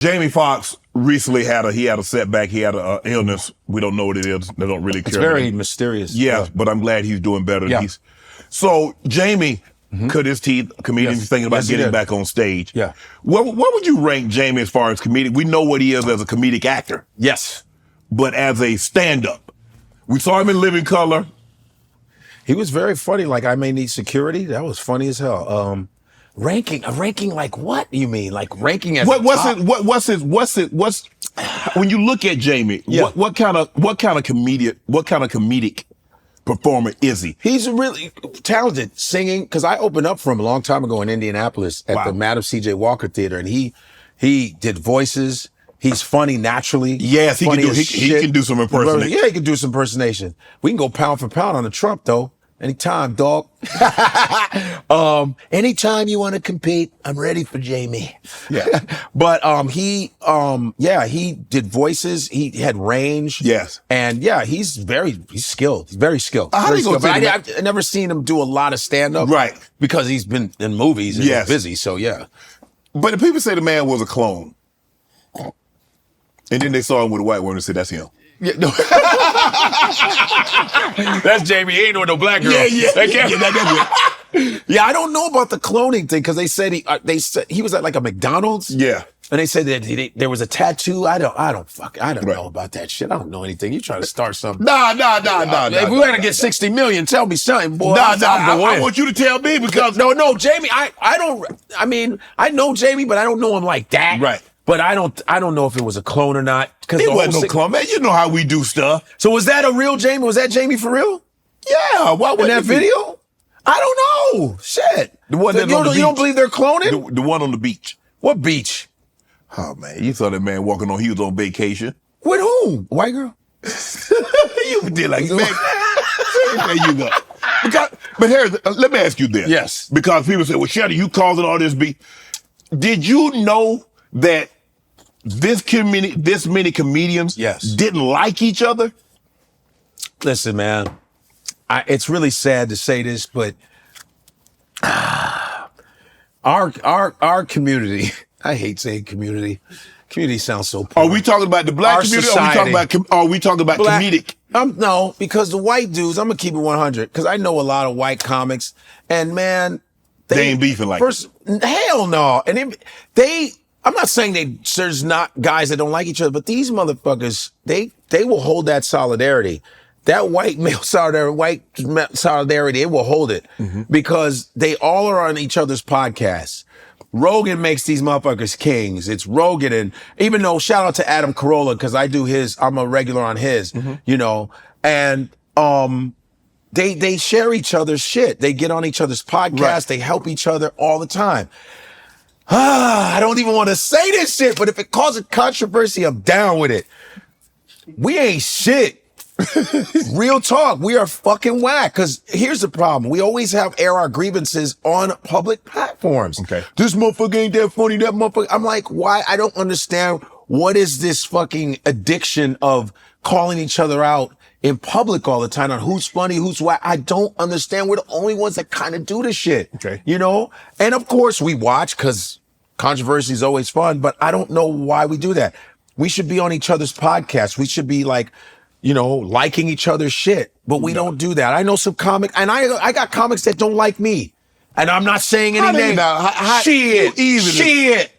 Jamie Foxx recently had a setback. He had an illness. We don't know what it is. They don't really care. It's very mysterious. Yeah, but I'm glad he's doing better. Yeah. So Jamie cut his teeth. Comedians thinking about getting back on stage. Yeah. What would you rank Jamie as far as comedic? We know what he is as a comedic actor. Yes. But as a stand-up, we saw him in Living Color. He was very funny. Like, I May Need Security. That was funny as hell. Ranking like what you mean? Like ranking as what's when you look at Jamie, what kind of comedic performer is he? He's really talented singing, because I opened up for him a long time ago in Indianapolis at the Madam C.J. Walker Theater, and he did voices. He's funny naturally. Yes, he can do some impersonation. Yeah, he can do some impersonation. We can go pound for pound on the Trump though. Anytime, dog. Anytime you want to compete, I'm ready for Jamie. Yeah. But he did voices. He had range. Yes. And yeah, he's skilled. He's very skilled. I've never seen him do a lot of stand-up. Right. Because he's been in movies and he's busy, so yeah. But the people say the man was a clone. And then they saw him with a white woman and said, that's him. Yeah, no. That's Jamie. He ain't no black girl. Yeah. Yeah, I don't know about the cloning thing, because they said he was at like a McDonald's. Yeah. And they said that there was a tattoo. I don't know about that shit. I don't know anything. You trying to start something? Nah. If we want to get 60 million, tell me something, boy. I want you to tell me, because no, Jamie. I know Jamie, but I don't know him like that. Right. But I don't know if it was a clone or not. It wasn't no clone, man. You know how we do stuff. So was that a real Jamie? Was that Jamie for real? Yeah. Why in that video? I don't know. Shit. The one you don't believe they're cloning? The one on the beach. What beach? Oh man, you saw that man walking on. He was on vacation. With whom? White girl? You did like man. There you go. But let me ask you this. Yes. Because people say, well, Shannon, you causing all this beef. Did you know that this many comedians didn't like each other? Listen, man, it's really sad to say this, but our community, I hate saying community. Community sounds so poor. Are we talking about the black community? Are we talking about comedic? No, because the white dudes, I'm going to keep it 100, because I know a lot of white comics, and man, they ain't beefing like that. Hell no. And I'm not saying there's not guys that don't like each other, but these motherfuckers, they will hold that solidarity. That white male solidarity, it will hold it, because they all are on each other's podcasts. Rogan makes these motherfuckers kings. It's Rogan, and even though, shout out to Adam Carolla, because I'm a regular on his, and they share each other's shit. They get on each other's podcasts. Right. They help each other all the time. I don't even want to say this shit, but if it causes controversy, I'm down with it. We ain't shit. Real talk. We are fucking whack. Because here's the problem. We always air our grievances on public platforms. Okay. This motherfucker ain't that funny, that motherfucker. I'm like, why? I don't understand. What is this fucking addiction of calling each other out in public all the time on who's funny, who's whack? I don't understand. We're the only ones that kind of do this shit. Okay. And of course we watch, because controversy is always fun, but I don't know why we do that. We should be on each other's podcasts. We should be like, liking each other's shit, but we don't do that. I know some comics, and I got comics that don't like me, and I'm not saying any names. Shit.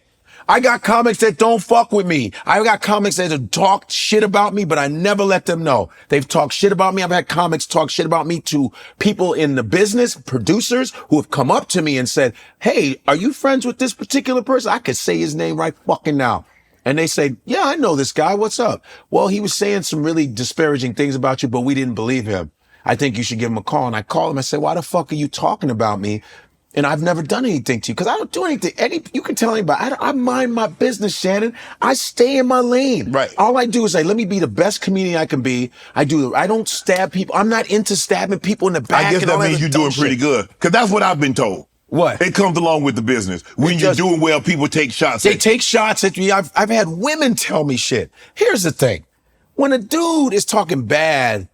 I got comics that don't fuck with me. I got comics that have talked shit about me, but I never let them know. They've talked shit about me. I've had comics talk shit about me to people in the business, producers who have come up to me and said, hey, are you friends with this particular person? I could say his name right fucking now. And they say, yeah, I know this guy. What's up? Well, he was saying some really disparaging things about you, but we didn't believe him. I think you should give him a call. And I call him. I say, why the fuck are you talking about me? And I've never done anything to you, because I don't do anything. You can tell anybody. I mind my business, Shannon. I stay in my lane. Right. All I do is say, let me be the best comedian I can be. I don't stab people. I'm not into stabbing people in the back. I guess that means you're doing pretty good, because that's what I've been told. What? It comes along with the business. When you're doing well, people take shots at you. They take shots at me. I've had women tell me shit. Here's the thing. When a dude is talking bad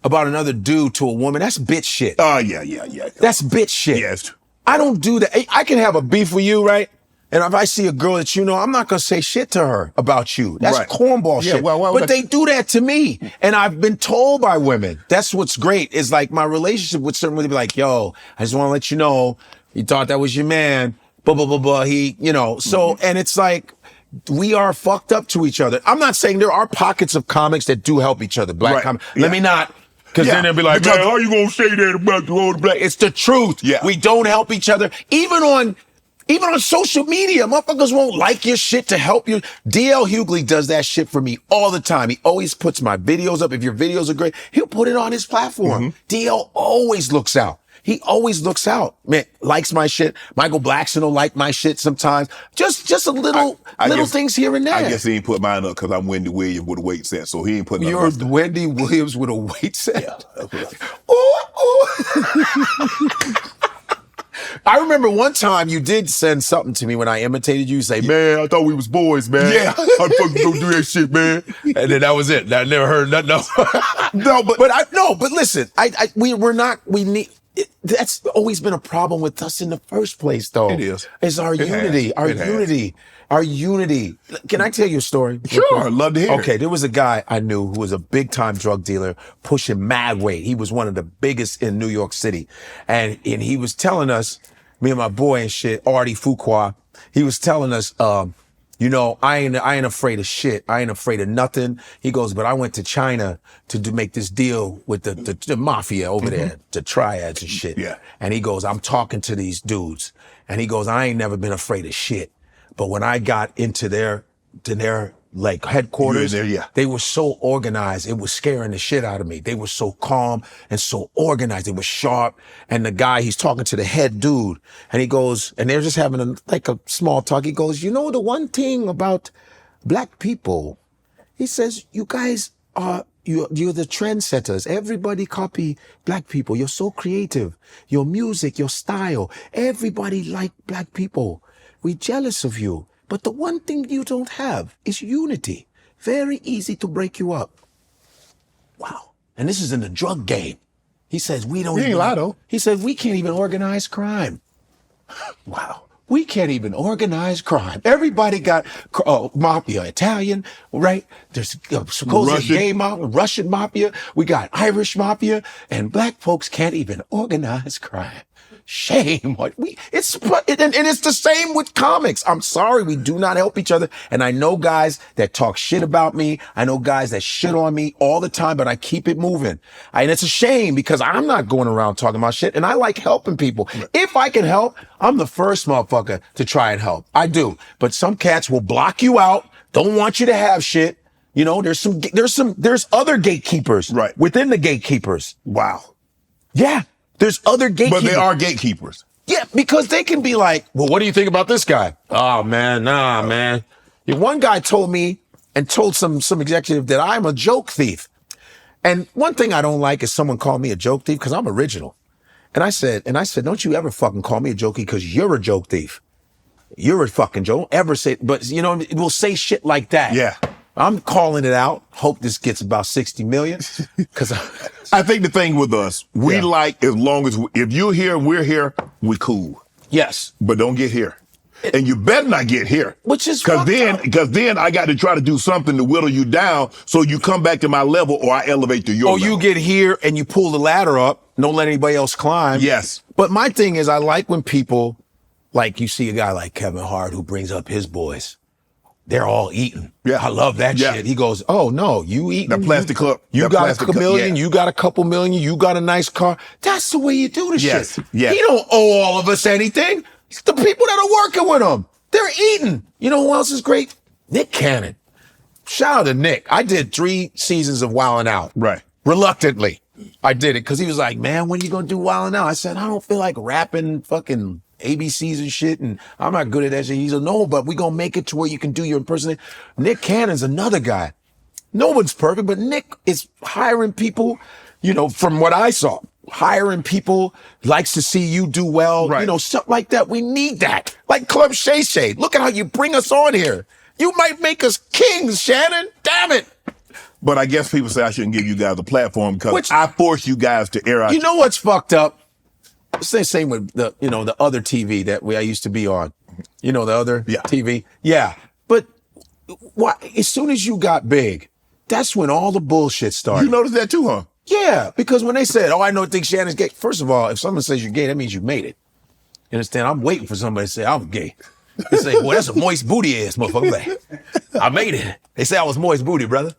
about another dude to a woman, that's bitch shit. Oh, yeah. That's bitch shit. Yes. I don't do that. I can have a beef with you, right? And if I see a girl that you know, I'm not gonna say shit to her about you. That's cornball shit. But they do that to me. And I've been told by women. That's what's great. Is like my relationship with certain women be like, yo, I just wanna let you know, you thought that was your man, blah, blah, blah, blah. He, you know, so, and it's like, we are fucked up to each other. I'm not saying there are pockets of comics that do help each other. Black comics. Let me not. Because then they'll be like, man, how you gonna say that about the old black? It's the truth. Yeah. We don't help each other. Even on social media, motherfuckers won't like your shit to help you. DL Hughley does that shit for me all the time. He always puts my videos up. If your videos are great, he'll put it on his platform. DL always looks out. He always looks out. Man, likes my shit. Michael Blackson will like my shit sometimes. Just a little things here and there. I guess he ain't put mine up because I'm Wendy Williams with a weight set, so he ain't putting up. You're Wendy Williams with a weight set? Yeah. I remember one time you did send something to me when I imitated you. You say, man, I thought we was boys, man. Yeah. How the fuck you gonna do that shit, man? And then that was it. I never heard nothing else. But listen, we need, that's always been a problem with us in the first place, though. It is. It's our unity. Our unity. Can I tell you a story? Sure, I'd love to hear. Okay, there was a guy I knew who was a big time drug dealer, pushing mad weight. He was one of the biggest in New York City. And he was telling us, me and my boy and shit, Artie Fuqua, he was telling us, you know, I ain't afraid of shit. I ain't afraid of nothing. He goes, but I went to China to make this deal with the mafia over there, the triads and shit. Yeah. And he goes, I'm talking to these dudes. And he goes, I ain't never been afraid of shit. But when I got into their like headquarters, they were so organized. It was scaring the shit out of me. They were so calm and so organized. They were sharp. And the guy, he's talking to the head dude, and he goes, and they're just having a small talk. He goes, you know, the one thing about black people, he says, you guys are, you're the trendsetters. Everybody copy black people. You're so creative. Your music, your style, everybody like black people. We're jealous of you. But the one thing you don't have is unity. Very easy to break you up. Wow. And this is in the drug game. He says, we don't even lie, though. He says, we can't even organize crime. Wow. We can't even organize crime. Everybody got mafia, Italian, right? There's supposed gay mafia, Russian mafia. We got Irish mafia, and black folks can't even organize crime. Shame. It's the same with comics. I'm sorry, we do not help each other. And I know guys that talk shit about me. I know guys that shit on me all the time, but I keep it moving. And it's a shame because I'm not going around talking about shit, and I like helping people. If I can help, I'm the first motherfucker to try and help. I do. But some cats will block you out, don't want you to have shit. You know, there's other gatekeepers within the gatekeepers. Wow. Yeah. There's other gatekeepers. But they are gatekeepers. Yeah, because they can be like, well, what do you think about this guy? Oh, man, nah, man. One guy told me and told some executive that I'm a joke thief. And one thing I don't like is someone call me a joke thief because I'm original. And I said, don't you ever fucking call me a joke thief because you're a joke thief. You're a fucking joke. Don't ever say, but you know, we'll say shit like that. Yeah. I'm calling it out. Hope this gets about 60 million. Cause I think the thing with us, we like, as long as, if you're here and we're here, we cool. Yes. But don't get here. And you better not get here. Which is because then I got to try to do something to whittle you down so you come back to my level or I elevate to your level. Or you get here and you pull the ladder up, don't let anybody else climb. Yes. But my thing is, I like when people, like you see a guy like Kevin Hart who brings up his boys. They're all eating. Yeah. I love that shit. He goes, oh no, you eating. The plastic cup. You got a million, you got a couple million, you got a nice car. That's the way you do the shit. Yeah. He don't owe all of us anything. It's the people that are working with him. They're eating. You know who else is great? Nick Cannon. Shout out to Nick. I did 3 seasons of Wildin' Out. Right. Reluctantly. I did it because he was like, man, when are you going to do Wildin' Out? I said, I don't feel like rapping fucking ABCs and shit, and I'm not good at that shit. He said, no, but we gonna make it to where you can do your impersonation. Nick Cannon's another guy. No one's perfect, but Nick is hiring people, you know, from what I saw, hiring people, likes to see you do well, you know, stuff like that. We need that. Like Club Shay Shay. Look at how you bring us on here. You might make us kings, Shannon. Damn it. But I guess people say I shouldn't give you guys a platform because I force you guys to air out. You know what's fucked up? It's the same with the, the other TV that I used to be on. The other TV. Yeah. But why? As soon as you got big, that's when all the bullshit started. You noticed that too, huh? Yeah, because when they said, "Oh, I think Shannon's gay," first of all, if someone says you're gay, that means you made it. You understand? I'm waiting for somebody to say I'm gay. They say, "Well, that's a moist booty ass motherfucker." Like, I made it. They say I was moist booty, brother.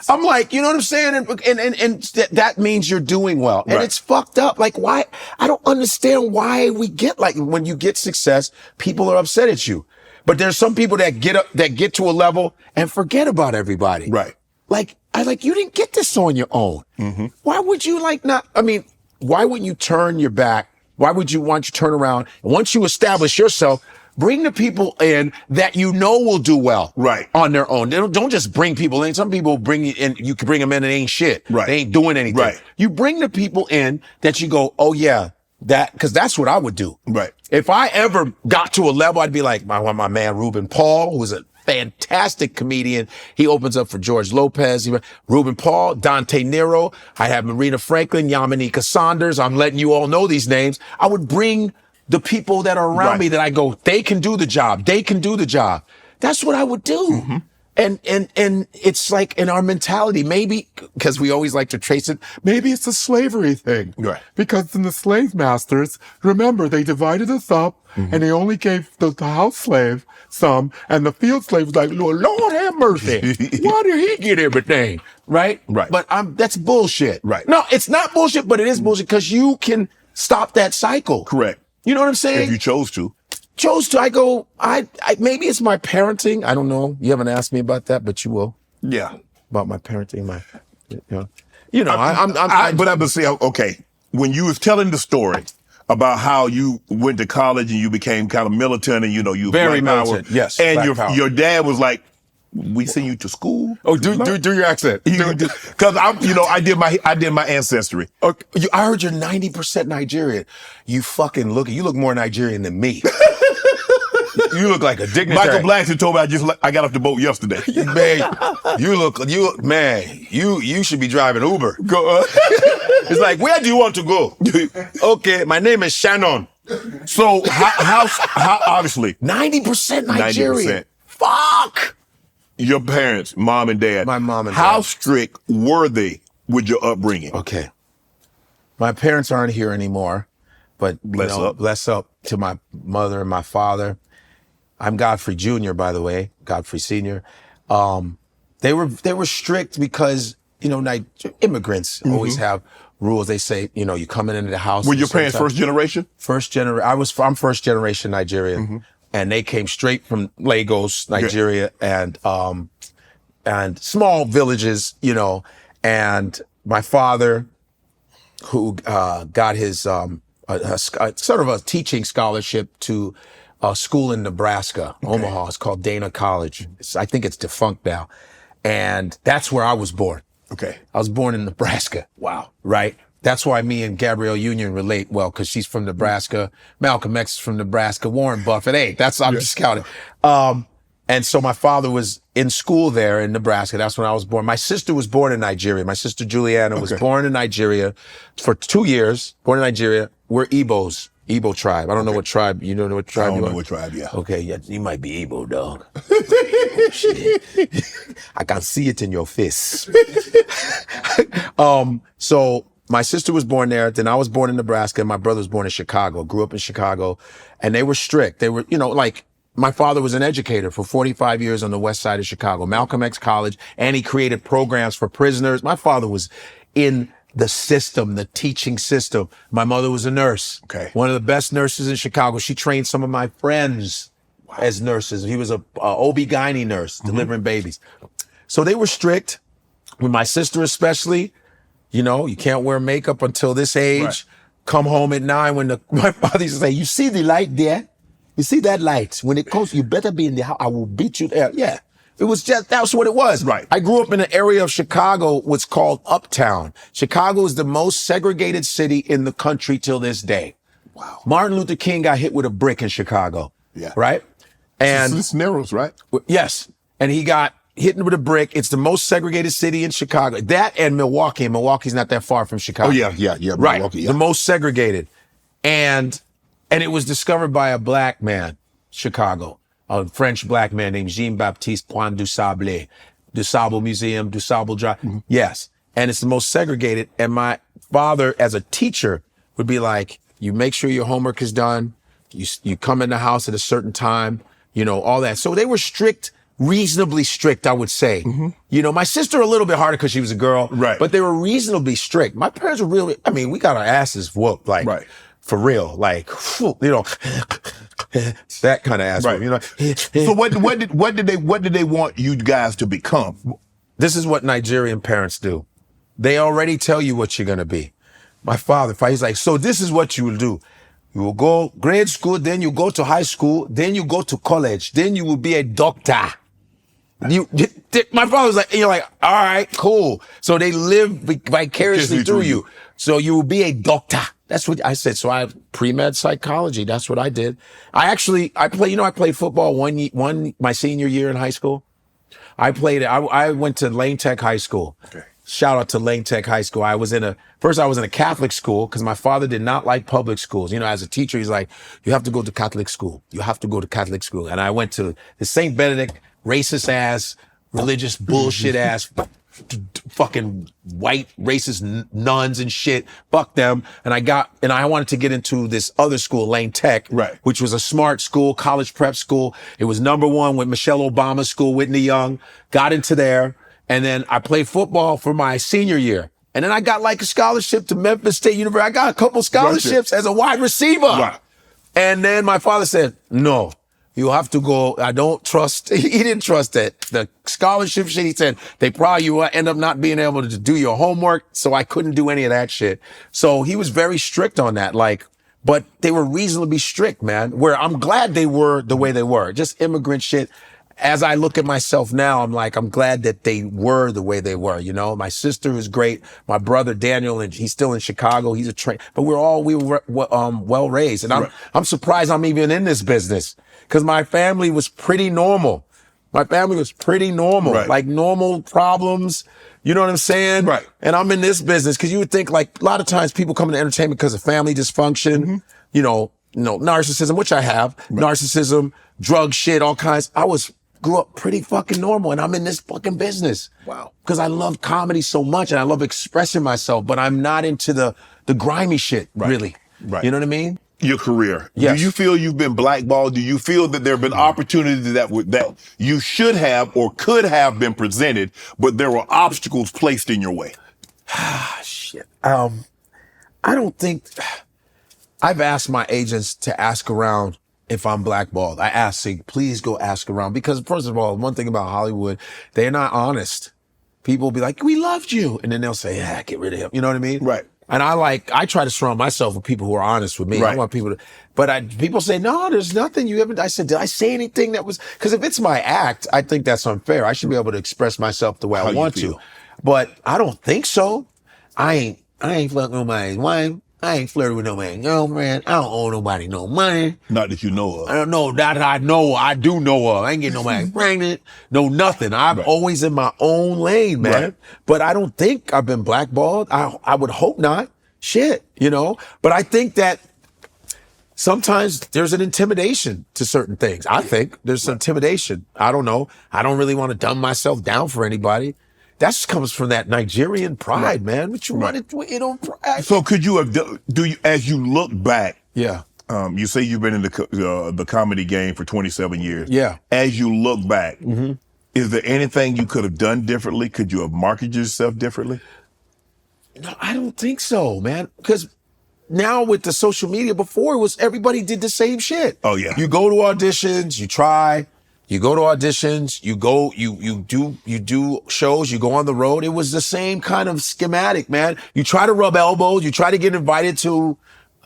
I'm like, you know what I'm saying? And that means you're doing well. And it's fucked up. Like, why? I don't understand why we get, like, when you get success, people are upset at you. But there's some people that get to a level and forget about everybody. Right. Like, you didn't get this on your own. Mm-hmm. Why would you why wouldn't you turn your back? Why would you want you turn around? And once you establish yourself, bring the people in that will do well on their own. Don't just bring people in. Some people bring you in, you can bring them in and ain't shit. Right. They ain't doing anything. Right. You bring the people in that you go, oh yeah, because that's what I would do. Right. If I ever got to a level, I'd be like my man Ruben Paul, who's a fantastic comedian. He opens up for George Lopez. Ruben Paul, Dante Nero. I have Marina Franklin, Yamanika Saunders. I'm letting you all know these names. I would bring the people that are around me that I go, they can do the job. They can do the job. That's what I would do. Mm-hmm. And it's like in our mentality, maybe because we always like to trace it, maybe it's a slavery thing. Right. Because in the slave masters, remember, they divided us up and they only gave the house slave some, and the field slave was like, Lord have mercy. Why did he get everything? Right? Right. But that's bullshit. Right. No, it's not bullshit, but it is bullshit because you can stop that cycle. Correct. You know what I'm saying? If you chose to. I go, maybe it's my parenting. I don't know. You haven't asked me about that, but you will. Yeah. About my parenting, but I'm saying, okay, when you was telling the story about how you went to college and you became kind of militant and, you very militant, yes. And your dad was like, we send you to school. Oh, do your accent. Because I did my ancestry. Okay. I heard you're 90% Nigerian. You look more Nigerian than me. You look like a dignitary. Michael Blackson told me I got off the boat yesterday. Man, you should be driving Uber. It's like, where do you want to go? Okay, my name is Shannon. So how obviously 90% Nigerian. 90%. Fuck. Your parents, mom and dad. My mom and dad. How strict were they with your upbringing? Okay. My parents aren't here anymore, but bless up to my mother and my father. I'm Godfrey Jr., by the way, Godfrey Sr. They were strict because, immigrants always have rules. They say, you coming into the house. Were your parents first generation? First generation. I'm first generation Nigerian. Mm-hmm. And they came straight from Lagos, Nigeria, and small villages, and my father, who got his sort of a teaching scholarship to a school in Nebraska, Omaha. It's called Dana College. I think it's defunct now. And that's where I was born. Okay. I was born in Nebraska. Wow. Right? That's why me and Gabrielle Union relate well, because she's from Nebraska. Malcolm X is from Nebraska. Warren Buffett. Hey, I'm just counting. And so my father was in school there in Nebraska. That's when I was born. My sister was born in Nigeria. My sister Juliana was born in Nigeria for 2 years. Born in Nigeria. We're Igbos. Igbo tribe. I don't know what tribe. You don't know what tribe you are? I don't know what tribe, yeah. Okay, yeah, you might be Igbo, dog. Oh, shit. I can see it in your face. So my sister was born there. Then I was born in Nebraska. And my brother was born in Chicago. Grew up in Chicago. And they were strict. They were, my father was an educator for 45 years on the west side of Chicago, Malcolm X College, and he created programs for prisoners. My father was in the system, the teaching system. My mother was a nurse. Okay. One of the best nurses in Chicago. She trained some of my friends as nurses. He was a OB-GYN nurse, delivering babies. So they were strict. With my sister especially, you can't wear makeup until this age. Right. Come home at 9 when my father used to say, you see the light there? You see that light? When it comes, you better be in the house. I will beat you there. Yeah. That's what it was. Right. I grew up in an area of Chicago, what's called Uptown. Chicago is the most segregated city in the country till this day. Wow. Martin Luther King got hit with a brick in Chicago. Yeah. Right? And it's narrows, right? Yes. And he got hitting with a brick. It's the most segregated city in Chicago. That and Milwaukee. And Milwaukee's not that far from Chicago. Oh, yeah. Right. Milwaukee, yeah. The most segregated. And it was discovered by a black man, Chicago, a French black man named Jean-Baptiste Point du Sable Museum, du Sable Drive. Mm-hmm. Yes. And it's the most segregated. And my father, as a teacher, would be like, you make sure your homework is done. You come in the house at a certain time, all that. So they were strict, reasonably strict, I would say. Mm-hmm. My sister a little bit harder because she was a girl. Right. But they were reasonably strict. My parents were really, we got our asses whooped, like, right. For real, like, that kind of ass right. whoop, So what did they want you guys to become? This is what Nigerian parents do. They already tell you what you're going to be. My father, he's like, so this is what you will do. You will go grade school, then you go to high school, then you go to college, then you will be a doctor. My father was like, and you're like, all right, cool. So they live vicariously through you. So you will be a doctor. That's what I said. So I have pre-med psychology. That's what I did. I played football my senior year in high school. I went to Lane Tech High School. Okay. Shout out to Lane Tech High School. I was in a Catholic school because my father did not like public schools. As a teacher, he's like, you have to go to Catholic school. You have to go to Catholic school. And I went to the St. Benedict, racist ass, religious bullshit ass, fucking white racist nuns and shit. Fuck them. And I wanted to get into this other school, Lane Tech, right, which was a smart school, college prep school. It was #1 with Michelle Obama's school, Whitney Young. Got into there. And then I played football for my senior year. And then I got like a scholarship to Memphis State University. I got a couple scholarships as a wide receiver. Right. And then my father said, no, you have to go. I don't trust. He didn't trust that. The scholarship shit, he said, you will end up not being able to do your homework. So I couldn't do any of that shit. So he was very strict on that. But they were reasonably strict, man, where I'm glad they were the way they were. Just immigrant shit. As I look at myself now, I'm like, I'm glad that they were the way they were. My sister is great. My brother Daniel, and he's still in Chicago. He's a train, but we were well raised, and I'm surprised I'm even in this business because my family was pretty normal. Right. Like normal problems. You know what I'm saying? Right. And I'm in this business because you would think like a lot of times people come into entertainment because of family dysfunction. Mm-hmm. Narcissism, which I have, narcissism, drug shit, all kinds. Grew up pretty fucking normal, and I'm in this fucking business. Wow. Because I love comedy so much, and I love expressing myself, but I'm not into the grimy shit, really. Right. You know what I mean? Your career. Yes. Do you feel you've been blackballed? Do you feel that there have been opportunities that you should have or could have been presented, but there were obstacles placed in your way? Shit. I don't think... I've asked my agents to ask around if I'm blackballed. I asked, please go ask around. Because first of all, one thing about Hollywood, they're not honest. People will be like, we loved you. And then they'll say, get rid of him. You know what I mean? Right. And I try to surround myself with people who are honest with me. Right. I want people to, but people say, no, there's nothing you haven't. I said, did I say anything that was, because if it's my act, I think that's unfair. I should be able to express myself the way I want to. But I don't think so. I ain't fucking nobody's wife. I ain't flirting with nobody's girlfriend. I don't owe nobody no money. Not that you know of. I don't know that I know. I do know of. I ain't getting nobody pregnant. No, nothing. I'm always in my own lane, man. Right. But I don't think I've been blackballed. I would hope not. Shit, But I think that sometimes there's an intimidation to certain things. I think there's some intimidation. I don't know. I don't really want to dumb myself down for anybody. That just comes from that Nigerian pride, man. What you want to, pride. So could you have, as you look back? Yeah. You say you've been in the comedy game for 27 years. Yeah. As you look back, is there anything you could have done differently? Could you have marketed yourself differently? No, I don't think so, man. Because now with the social media, before it was everybody did the same shit. Oh yeah. You go to auditions, you try. You go to auditions, you do shows, you go on the road. It was the same kind of schematic, man. You try to rub elbows, you try to get invited to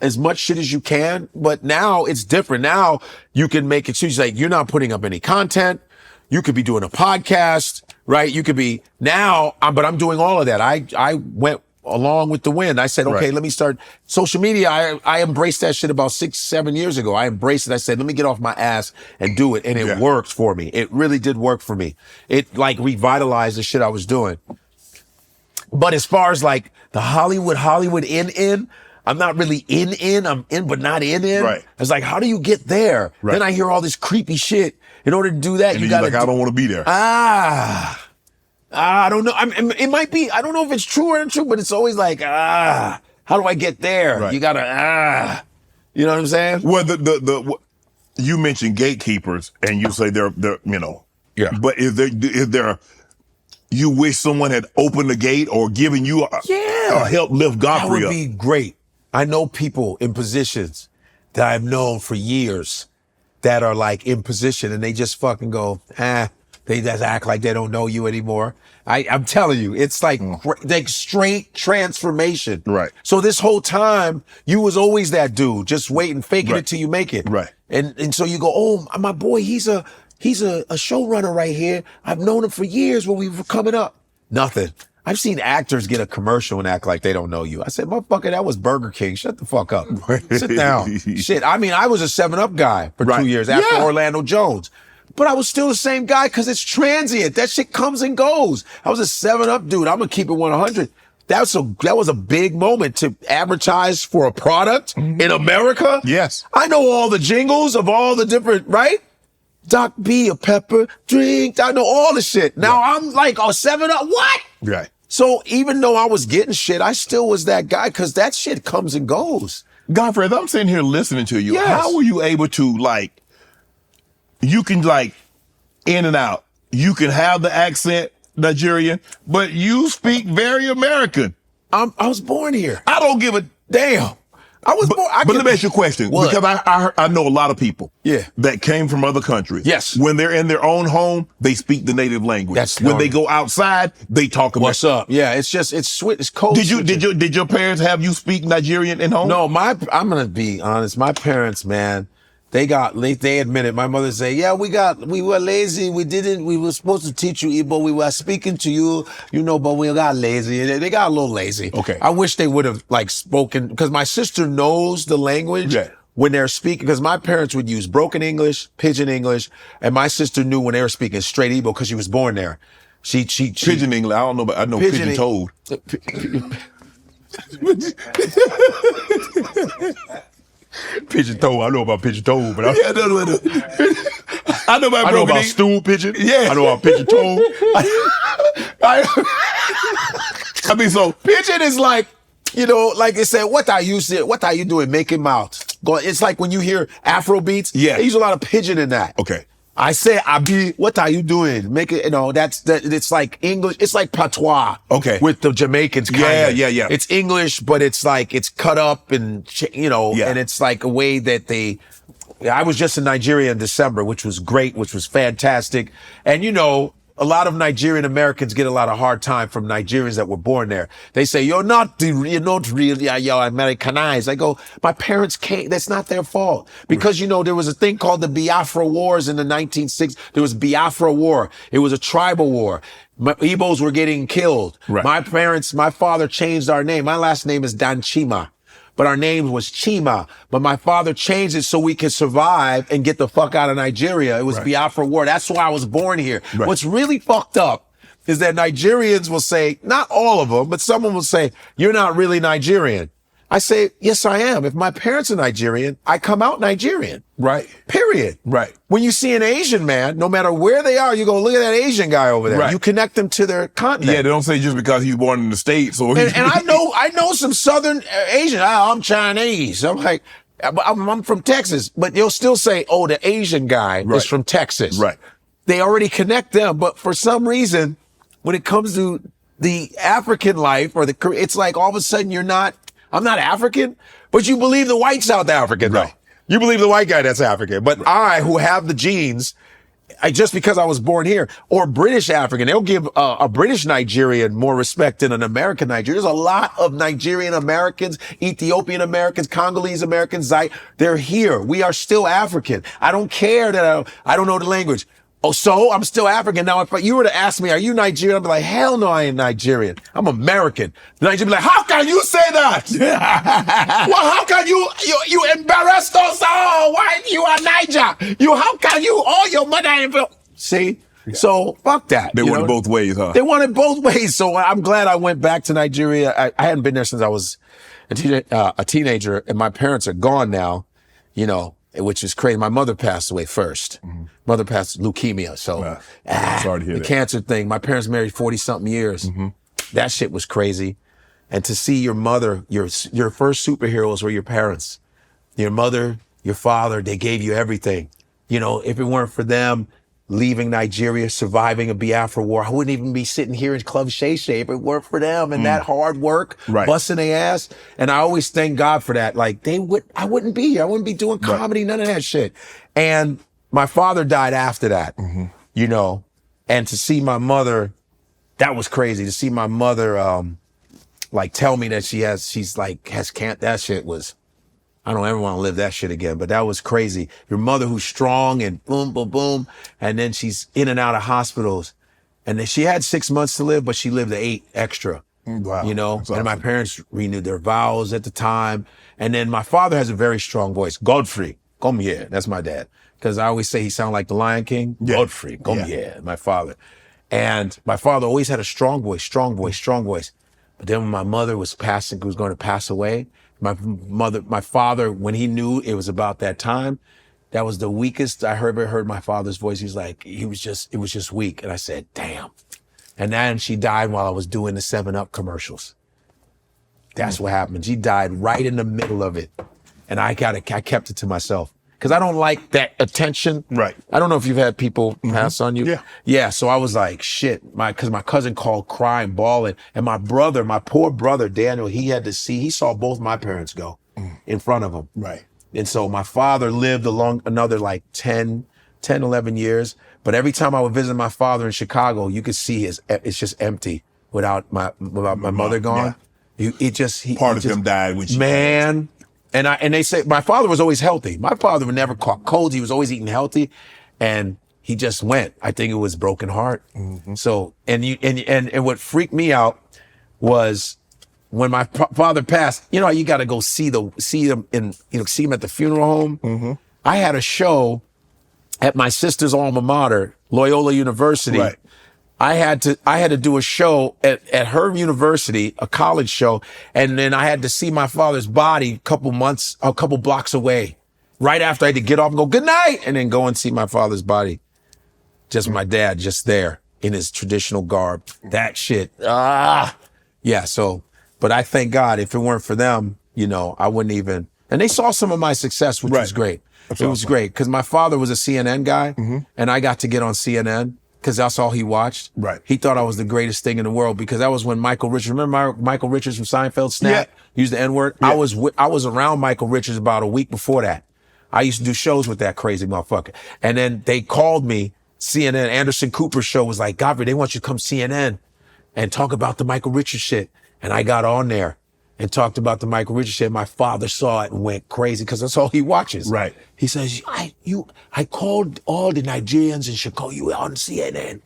as much shit as you can, but now it's different. Now you can make excuses like you're not putting up any content. You could be doing a podcast, right? You could be but I'm doing all of that. I went along with the wind. I said, okay, Right. let me start social media. I embraced that shit about 6-7 years ago. I embraced it. I said, let me get off my ass and do it. And it worked for me. It really did work for me. It like revitalized the shit I was doing. But as far as like the Hollywood in, I'm not really in, I'm in, but not in. Right. It's like, how do you get there? Right. Then I hear all this creepy shit. In order to do that, And you then got you're like, I don't want to be there. I don't know. It might be, I don't know if it's true or untrue, but it's always like, how do I get there? Right. You gotta, you know what I'm saying? Well, you mentioned gatekeepers, and you say they're Yeah. But is there you wish someone had opened the gate or given you a help lift That Godfrey would up? be great. I know people in positions that I've known for years that are like in position and they just fucking go, they just act like they don't know you anymore. I'm telling you, it's like straight transformation. Right. So this whole time, you was always that dude, just waiting, faking Right. it till you make it. Right. And so you go, oh, my boy, he's a showrunner right here. I've known him for years when we were coming up. Nothing. I've seen actors get a commercial and act like they don't know you. I said, motherfucker, that was Burger King. Shut the fuck up. Sit down. Shit. I mean, I was a 7-Up guy for 2 years after Orlando Jones. But I was still the same guy because it's transient. That shit comes and goes. I was a 7-Up dude. I'm going to keep it 100. That was a big moment to advertise for a product in America. Yes. I know all the jingles of all the different, right? Doc B, a pepper drink. I know all the shit. Now I'm like, 7-Up, what? Right. So even though I was getting shit, I still was that guy because that shit comes and goes. Godfrey, as I'm sitting here listening to you, Yes. how were you able to you can in and out. You can have the accent Nigerian, but you speak very American. I was born here. I don't give a Damn. I was born. But let me ask you a question. What? Because I know a lot of people that came from other countries. Yes. When they're in their own home, they speak the native language. That's when normal. they go outside, they talk about What's up? Yeah, it's cold. Did your parents have you speak Nigerian at home? No, I'm gonna be honest. My parents, man, they admitted. My mother say, yeah, we were lazy. We were supposed to teach you Igbo. We were speaking to you, but we got lazy. They got a little lazy. Okay. I wish they would have spoken, because my sister knows the language when they're speaking, because my parents would use broken English, pidgin English, and my sister knew when they were speaking straight Igbo because she was born there. She Pidgin English. I don't know, but I know pigeon toad. Pigeon toe. I know about pigeon toe, but I know about stool pigeon. Yeah. I know about pigeon toe. I mean, so Pigeon is like, like they said, what are you doing? Making mouth. It's like when you hear Afro beats. Yeah. They use a lot of pigeon in that. okay. I say, Abi, what are you doing? Make it, it's like English. It's like patois. Okay. With the Jamaicans. Kinda. Yeah. It's English, but it's like, it's cut up and, and it's like a way that I was just in Nigeria in December, which was great, which was fantastic. And a lot of Nigerian Americans get a lot of hard time from Nigerians that were born there. They say, you're not really, you're Americanized. I go, my parents can't, that's not their fault. Because, there was a thing called the Biafra Wars in the 1960s. There was Biafra War. It was a tribal war. Igbos were getting killed. Right. My father changed our name. My last name is Danchima. But our name was Chima. But my father changed it so we could survive and get the fuck out of Nigeria. It was Biafra War. That's why I was born here. Right. What's really fucked up is that Nigerians will say, not all of them, but someone will say, you're not really Nigerian. I say, yes, I am. If my parents are Nigerian, I come out Nigerian. Right. Period. Right. When you see an Asian man, no matter where they are, you go, look at that Asian guy over there. Right. You connect them to their continent. Yeah, they don't say just because he's born in the States or And I know some Southern Asian. I'm Chinese. I'm like, I'm from Texas, but they'll still say, oh, the Asian guy is from Texas. Right. They already connect them, but for some reason, when it comes to the African life it's like all of a sudden I'm not African, but you believe the white South African, though. Right. You believe the white guy that's African. But I, who have the genes, just because I was born here, or British African, they'll give a British Nigerian more respect than an American Nigerian. There's a lot of Nigerian Americans, Ethiopian Americans, Congolese Americans. They're here. We are still African. I don't care that I don't know the language. Oh, so I'm still African. Now, if you were to ask me, are you Nigerian? I'd be like, hell no, I ain't Nigerian. I'm American. The Nigerian be like, how can you say that? Well, how can you embarrassed us all? Why you are Niger? How can you, all your mother ain't See? Yeah. So, fuck that. They want it both ways, huh? They want it both ways. So I'm glad I went back to Nigeria. I hadn't been there since I was a teenager, and my parents are gone now, which is crazy. My mother passed away first. Mm-hmm. Mother passed leukemia. So, sorry to hear the that. cancer thing. My parents married 40-something years. Mm-hmm. That shit was crazy. And to see your mother, your first superheroes were your parents. Your mother, your father, they gave you everything. If it weren't for them leaving Nigeria, surviving a Biafra war, I wouldn't even be sitting here in Club Shay Shay if it weren't for them and that hard work, busting their ass. And I always thank God for that. Like I wouldn't be here. I wouldn't be doing comedy, none of that shit. And my father died after that, and to see my mother, that was crazy. To see my mother, tell me that she's can't, that shit was, I don't ever want to live that shit again, but that was crazy. Your mother who's strong and boom, boom, boom. And then she's in and out of hospitals. And then she had 6 months to live, but she lived 8 extra. Wow. That's awesome. And my parents renewed their vows at the time. And then my father has a very strong voice. Godfrey, come here. That's my dad. Because I always say he sounded like the Lion King. Yeah. Godfrey, come here. My father. And my father always had a strong voice, strong voice, strong voice. But then when my mother was going to pass away, my father, when he knew it was about that time, that was the weakest I ever heard my father's voice. He's like, it was just weak. And I said, damn. And then she died while I was doing the 7-Up commercials. That's what happened. She died right in the middle of it. And I kept it to myself. Because I don't like that attention. Right. I don't know if you've had people pass on you. Yeah. Yeah. So I was like, shit. Because my cousin called crying, bawling. And my poor brother, Daniel, he saw both my parents go in front of him. Right. And so my father lived along another 10, 11 years. But every time I would visit my father in Chicago, you could see it's just empty without my mother gone. Yeah. Part of him died when she passed. And they say my father was always healthy. My father would never caught colds. He was always eating healthy, and he just went. I think it was broken heart. Mm-hmm. So and what freaked me out was when my father passed. You got to go see him at the funeral home. Mm-hmm. I had a show at my sister's alma mater, Loyola University. Right. I had to do a show at her university, a college show, and then I had to see my father's body a couple blocks away. Right after I had to get off and go, good night, and then go and see my father's body. Just my dad, just there in his traditional garb. That shit. Yeah, so, but I thank God if it weren't for them, I wouldn't even, and they saw some of my success, which was great. It was great, because my father was a CNN guy, and I got to get on CNN. Because that's all he watched. Right. He thought I was the greatest thing in the world because that was when Michael Richards, remember Michael Richards from Seinfeld, Snap, used the N-word? Yeah. I was around Michael Richards about a week before that. I used to do shows with that crazy motherfucker. And then they called me, CNN, Anderson Cooper's show was like, Godfrey, they want you to come CNN and talk about the Michael Richards shit. And I got on there and talked about the Michael Richards shit. My father saw it and went crazy because that's all he watches. Right. He says, I called all the Nigerians in Chicago, you were on CNN,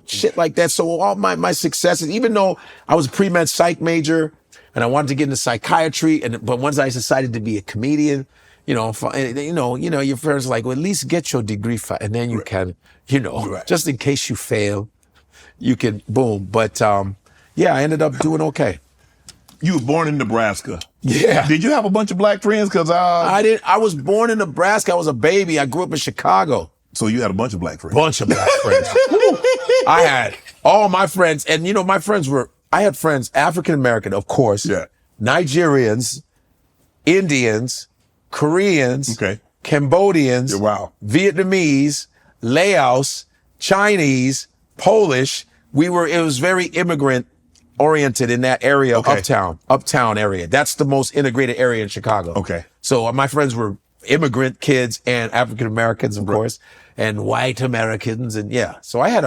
shit like that. So all my successes, even though I was a pre-med psych major and I wanted to get into psychiatry, but once I decided to be a comedian, your friends are like, well, at least get your degree and then you can, just in case you fail, you can boom. But I ended up doing okay. You were born in Nebraska. Yeah. Did you have a bunch of black friends? Because I did. I was born in Nebraska. I was a baby. I grew up in Chicago. So you had a bunch of black friends. Bunch of black friends. I had all my friends, and my friends I had friends, African American, of course. Yeah. Nigerians, Indians, Koreans, Cambodians, Vietnamese, Laos, Chinese, Polish. It was very immigrant oriented in that area, uptown area. That's the most integrated area in Chicago. Okay. So my friends were immigrant kids and African Americans, of course, and white Americans. And so I had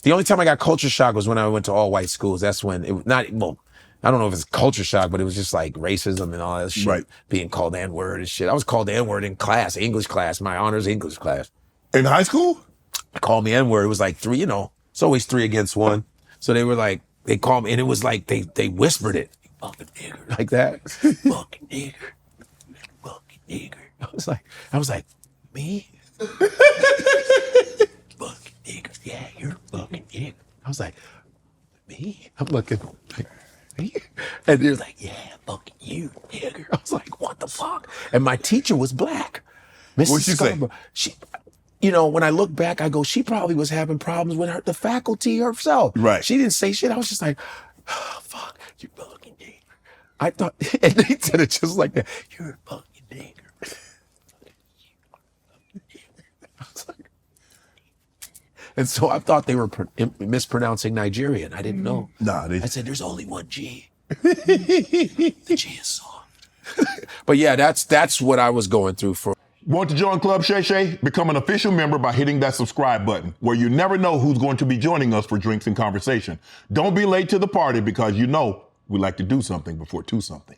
the only time I got culture shock was when I went to all white schools. That's when I don't know if it's culture shock, but it was just like racism and all that shit, being called the N-word and shit. I was called the N-word in class, English class, my honors English class. In high school? called me N-word. It was like 3, you know, it's always 3 against 1. So they were like, they called me, and it was like they whispered it, fucking nigger, like that, fucking nigger, fucking nigger. I was like, me? Fucking nigger, yeah, you're a fucking nigger. I was like, me? I'm looking like, me? And they're like, yeah, fucking you, nigger. I was like, what the fuck? And my teacher was black. Mrs. What'd she say? She, you know, when I look back, I go, she probably was having problems with the faculty herself. Right. She didn't say shit. I was just like, oh, fuck, you fucking nigger. I thought, and they said it just like that. You're a fucking nigger. I was like, and so I thought they were mispronouncing Nigerian. I didn't know. Nah, I said, there's only one G. The G is soft. But yeah, that's what I was going through for. Want to join Club Shay Shay? Become an official member by hitting that subscribe button, where you never know who's going to be joining us for drinks and conversation. Don't be late to the party, because you know we like to do something before 2 something.